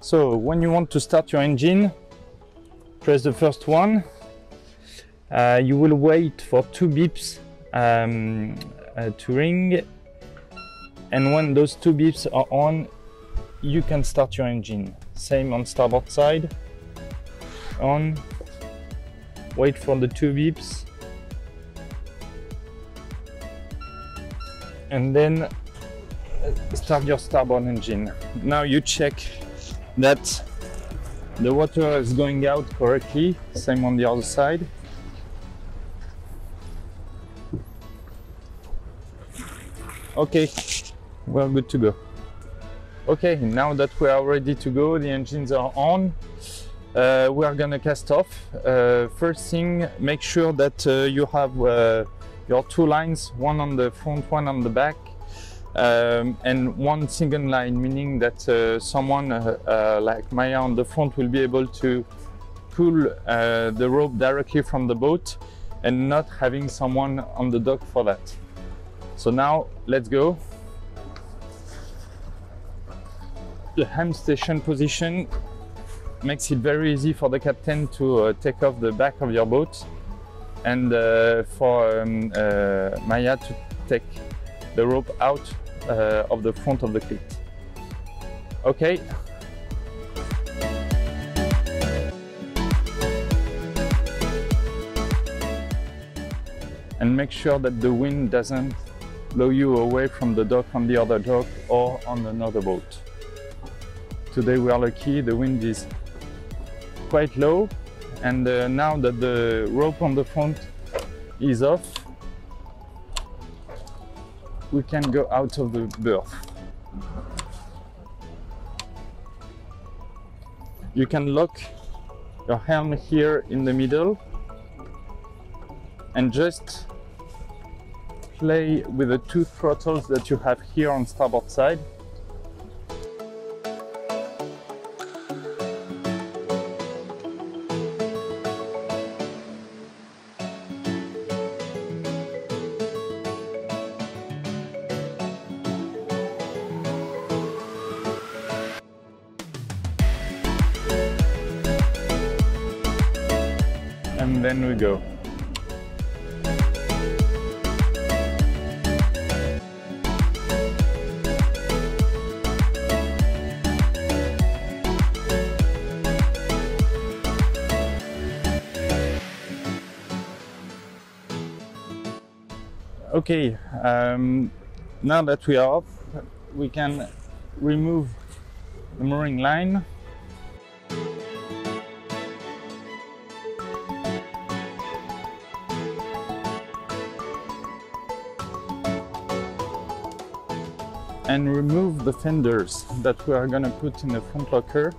So when you want to start your engine, press the first one. You will wait for 2 beeps to ring, and when those 2 beeps are on, you can start your engine. Same on starboard side. On, wait for the 2 beeps, and then start your starboard engine. Now you check that the water is going out correctly. Same on the other side. Okay, we're good to go. Okay, now that we are ready to go, the engines are on, we are gonna cast off. First thing, make sure that you have your 2 lines, one on the front, one on the back, and one single line, meaning that someone like Maya on the front will be able to pull the rope directly from the boat and not having someone on the dock for that. So now let's go. The helm station position makes it very easy for the captain to take off the back of your boat, and for Maya to take the rope out of the front of the cleat. Okay. And make sure that the wind doesn't blow you away from the dock on the other dock or on another boat. Today we are lucky, the wind is quite low, and now that the rope on the front is off, we can go out of the berth. You can lock your helm here in the middle and just play with the 2 throttles that you have here on starboard side. And then we go. Okay, now that we are off, we can remove the mooring line. And remove the fenders that we are going to put in the front locker